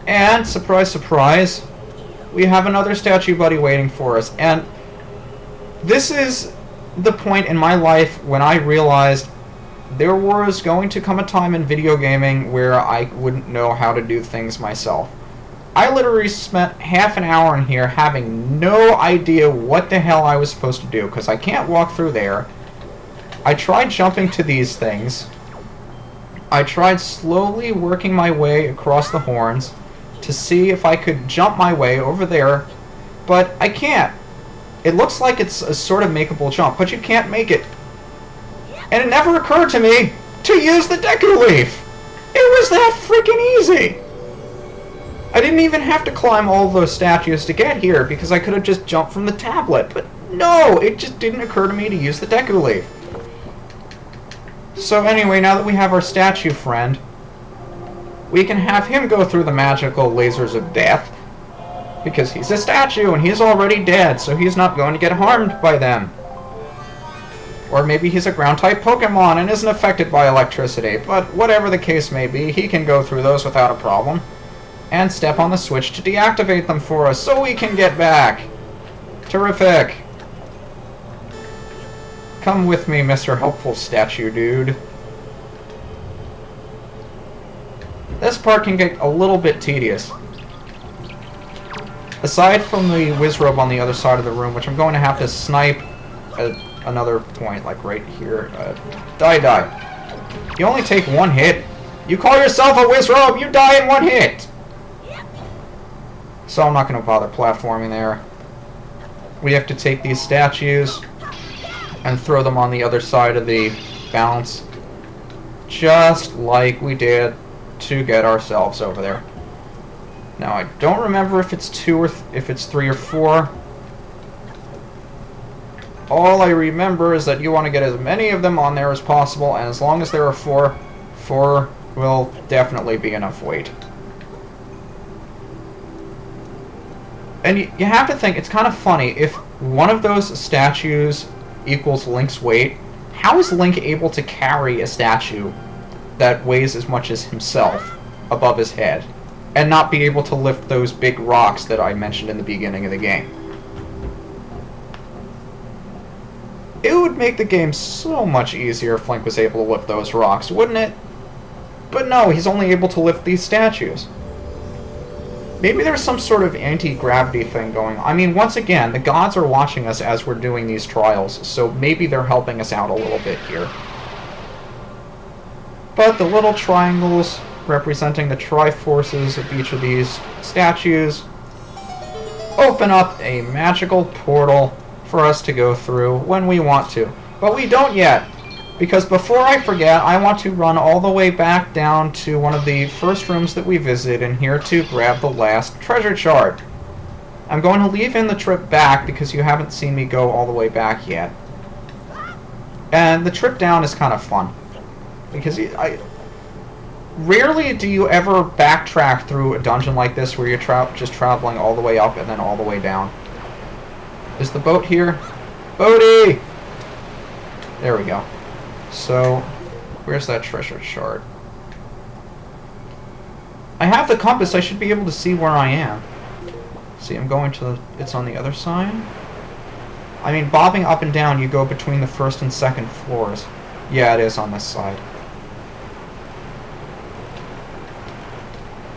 And, surprise, surprise, we have another statue buddy waiting for us. And this is the point in my life when I realized there was going to come a time in video gaming where I wouldn't know how to do things myself. I literally spent half an hour in here having no idea what the hell I was supposed to do, because I can't walk through there. I tried jumping to these things. I tried slowly working my way across the horns to see if I could jump my way over there, but I can't. It looks like it's a sort of makeable jump, but you can't make it. And it never occurred to me to use the Deku Leaf! It was that freaking easy! I didn't even have to climb all those statues to get here, because I could have just jumped from the tablet, but no! It just didn't occur to me to use the Deku Leaf. So anyway, now that we have our statue friend, we can have him go through the magical lasers of death, because he's a statue and he's already dead, so he's not going to get harmed by them. Or maybe he's a ground-type Pokemon and isn't affected by electricity, but whatever the case may be, he can go through those without a problem. And step on the switch to deactivate them for us so we can get back. Terrific. Come with me, Mr. Helpful Statue Dude. This part can get a little bit tedious. Aside from the Wizrobe on the other side of the room, which I'm going to have to snipe at another point, like right here. Die. You only take one hit. You call yourself a Wizrobe, you die in one hit! So I'm not going to bother platforming there. We have to take these statues and throw them on the other side of the bounce, just like we did to get ourselves over there. Now I don't remember if it's 2 or if it's 3 or 4. All I remember is that you want to get as many of them on there as possible, and as long as there are 4, 4 will definitely be enough weight. And you have to think, it's kind of funny, if one of those statues equals Link's weight, how is Link able to carry a statue that weighs as much as himself above his head, and not be able to lift those big rocks that I mentioned in the beginning of the game? It would make the game so much easier if Link was able to lift those rocks, wouldn't it? But no, he's only able to lift these statues. Maybe there's some sort of anti-gravity thing going on. I mean, once again, the gods are watching us as we're doing these trials, so maybe they're helping us out a little bit here. But the little triangles representing the tri-forces of each of these statues open up a magical portal for us to go through when we want to. But we don't yet, because before I forget, I want to run all the way back down to one of the first rooms that we visited in here to grab the last treasure chart. I'm going to leave in the trip back because you haven't seen me go all the way back yet. And the trip down is kind of fun, because rarely do you ever backtrack through a dungeon like this where you're just traveling all the way up and then all the way down. Is the boat here? Boaty! There we go. So, where's that treasure chart? I have the compass. I should be able to see where I am. See, I'm going to... It's on the other side? I mean, bobbing up and down, you go between the first and second floors. Yeah, it is on this side.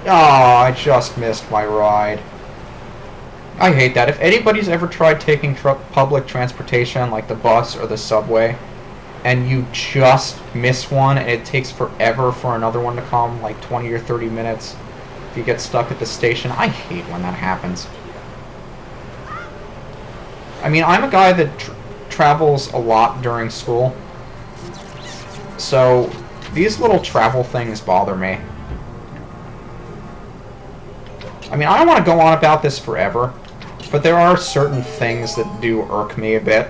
Oh, I just missed my ride. I hate that. If anybody's ever tried taking public transportation, like the bus or the subway, and you just miss one, and it takes forever for another one to come, like 20 or 30 minutes, if you get stuck at the station, I hate when that happens. I mean, I'm a guy that travels a lot during school, so these little travel things bother me. I mean, I don't want to go on about this forever, but there are certain things that do irk me a bit.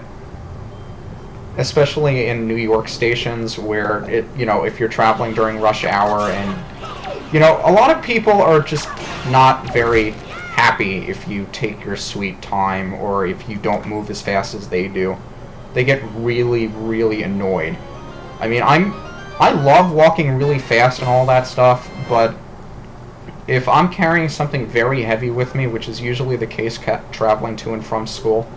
Especially in New York stations where, if you're traveling during rush hour and, a lot of people are just not very happy if you take your sweet time or if you don't move as fast as they do. They get really, really annoyed. I mean, I love walking really fast and all that stuff, but if I'm carrying something very heavy with me, which is usually the case traveling to and from school,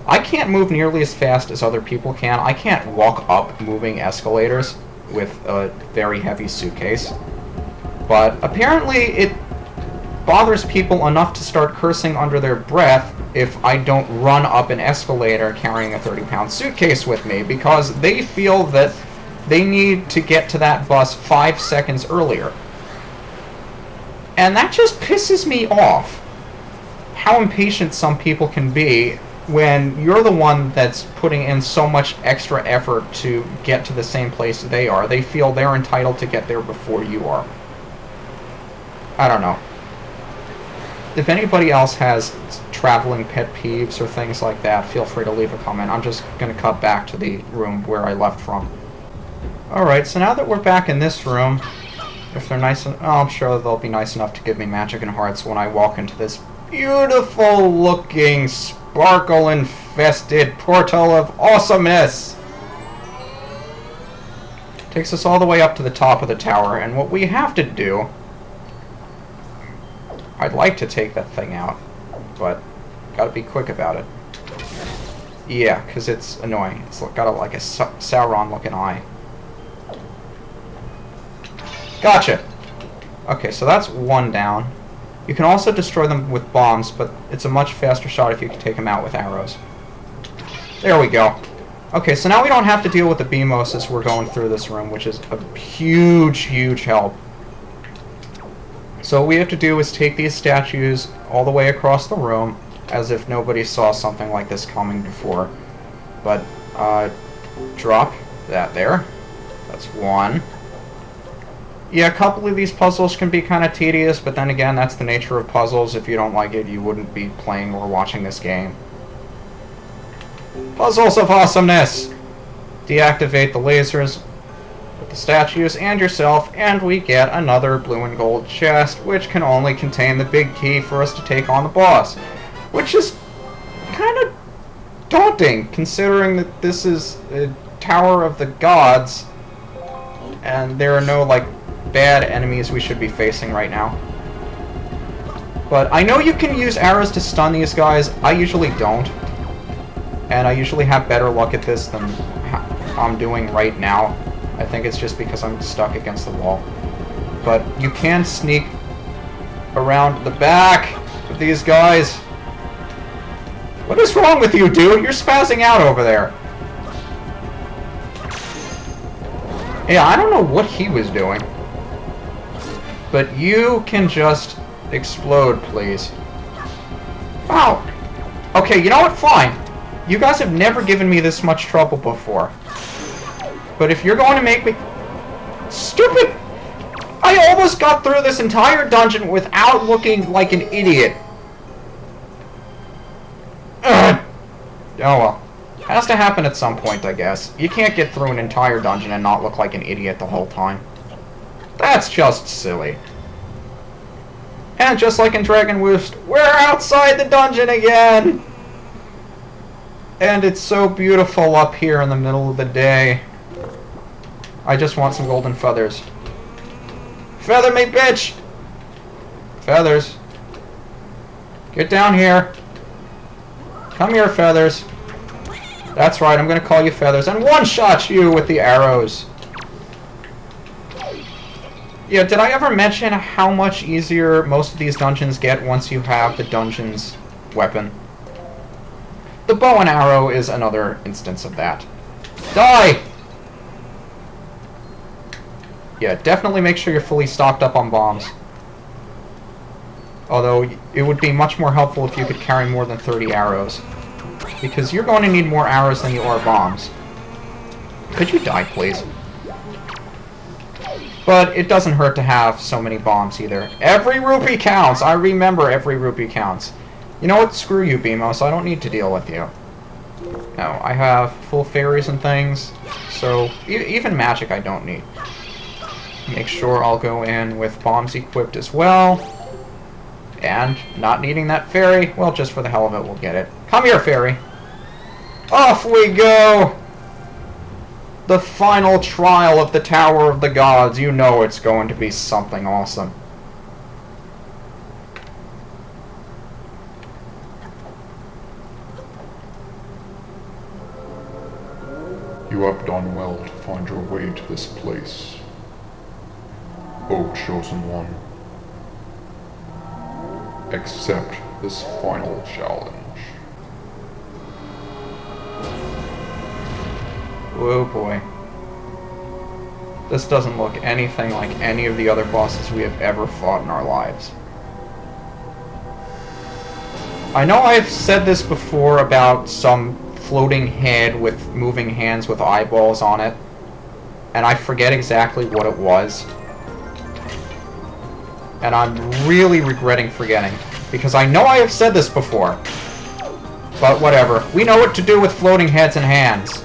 I can't move nearly as fast as other people can. I can't walk up moving escalators with a very heavy suitcase. But apparently it bothers people enough to start cursing under their breath if I don't run up an escalator carrying a 30-pound suitcase with me, because they feel that they need to get to that bus 5 seconds earlier. And that just pisses me off, how impatient some people can be when you're the one that's putting in so much extra effort to get to the same place they are. They feel they're entitled to get there before you are. I don't know. If anybody else has traveling pet peeves or things like that, feel free to leave a comment. I'm just going to cut back to the room where I left from. Alright, so now that we're back in this room, if they're nice, I'm sure they'll be nice enough to give me magic and hearts when I walk into this beautiful looking, sparkle infested portal of awesomeness. Takes us all the way up to the top of the tower, and what we have to do, I'd like to take that thing out, but gotta be quick about it. Yeah, because it's annoying. It's got like a Sauron-looking eye. Gotcha! Okay, so that's one down. You can also destroy them with bombs, but it's a much faster shot if you can take them out with arrows. There we go. Okay, so now we don't have to deal with the Beamos as we're going through this room, which is a huge, huge help. So what we have to do is take these statues all the way across the room, as if nobody saw something like this coming before. But, drop that there. That's one. Yeah, a couple of these puzzles can be kind of tedious, but then again, that's the nature of puzzles. If you don't like it, you wouldn't be playing or watching this game. Puzzles of awesomeness! Deactivate the lasers with the statues and yourself, and we get another blue and gold chest, which can only contain the big key for us to take on the boss. Which is kind of daunting, considering that this is a Tower of the Gods, and there are no, like, bad enemies we should be facing right now. But I know you can use arrows to stun these guys. I usually don't. And I usually have better luck at this than I'm doing right now. I think it's just because I'm stuck against the wall. But you can sneak around the back of these guys. What is wrong with you, dude? You're spazzing out over there. Yeah, I don't know what he was doing. But you can just explode, please. Wow. Okay, you know what? Fine. You guys have never given me this much trouble before. But if you're going to make me... Stupid! I almost got through this entire dungeon without looking like an idiot. Ugh. Oh well. Has to happen at some point, I guess. You can't get through an entire dungeon and not look like an idiot the whole time. That's just silly. And just like in Dragon Woost, we're outside the dungeon again! And it's so beautiful up here in the middle of the day. I just want some golden feathers. Feather me, bitch! Feathers. Get down here. Come here, Feathers. That's right, I'm gonna call you Feathers and one-shot you with the arrows. Yeah, did I ever mention how much easier most of these dungeons get once you have the dungeon's weapon? The bow and arrow is another instance of that. Die! Yeah, definitely make sure you're fully stocked up on bombs. Although, it would be much more helpful if you could carry more than 30 arrows. Because you're going to need more arrows than you are bombs. Could you die, please? But it doesn't hurt to have so many bombs either. Every rupee counts! I remember every rupee counts. You know what? Screw you, Beamos. I don't need to deal with you. No, I have full fairies and things, so even magic I don't need. Make sure I'll go in with bombs equipped as well. And not needing that fairy, well, just for the hell of it, we'll get it. Come here, fairy. Off we go! The final trial of the Tower of the Gods. You know it's going to be something awesome. You have done well to find your way to this place, O Chosen One. Accept this final challenge. Oh boy. This doesn't look anything like any of the other bosses we have ever fought in our lives. I know I've said this before about some floating head with moving hands with eyeballs on it, and I forget exactly what it was. And I'm really regretting forgetting, because I know I have said this before. But whatever. We know what to do with floating heads and hands.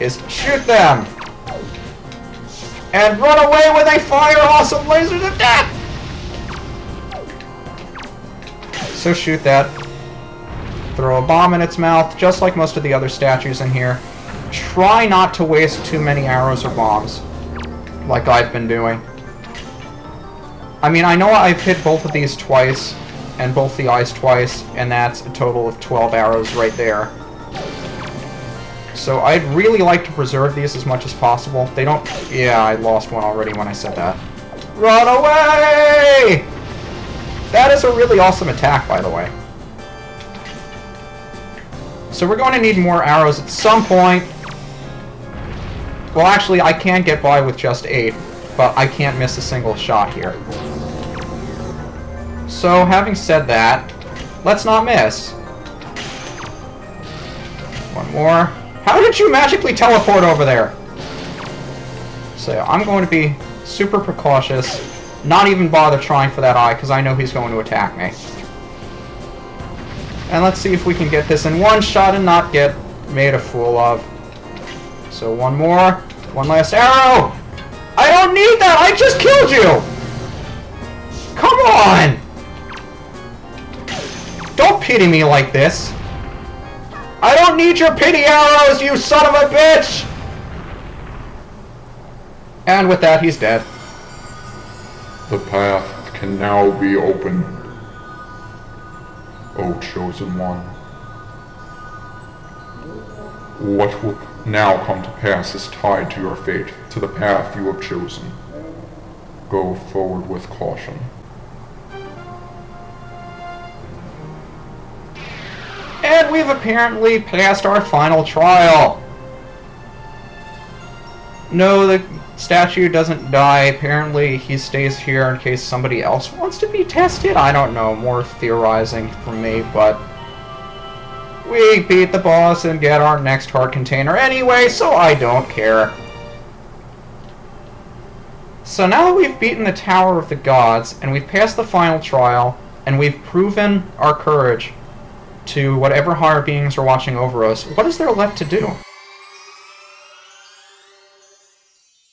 Is shoot them! And run away when they fire awesome lasers of death! So shoot that. Throw a bomb in its mouth, just like most of the other statues in here. Try not to waste too many arrows or bombs, like I've been doing. I mean, I know I've hit both of these twice, and both the eyes twice, and that's a total of 12 arrows right there. So I'd really like to preserve these as much as possible. They don't... Yeah, I lost one already when I said that. Run away! That is a really awesome attack, by the way. So we're going to need more arrows at some point. Well, actually, I can get by with just 8, but I can't miss a single shot here. So, having said that, let's not miss. One more. How did you magically teleport over there? So, I'm going to be super precautious. Not even bother trying for that eye, because I know he's going to attack me. And let's see if we can get this in one shot and not get made a fool of. So one more. One last arrow! I don't need that! I just killed you! Come on! Don't pity me like this. I don't need your pity arrows, you son of a bitch! And with that, he's dead. The path can now be opened, O Chosen One. What will now come to pass is tied to your fate, to the path you have chosen. Go forward with caution. And we've apparently passed our final trial. No, the statue doesn't die. Apparently he stays here in case somebody else wants to be tested. I don't know, more theorizing from me, but we beat the boss and get our next heart container anyway, so I don't care. So now that we've beaten the Tower of the Gods, and we've passed the final trial, and we've proven our courage to whatever higher beings are watching over us, what is there left to do?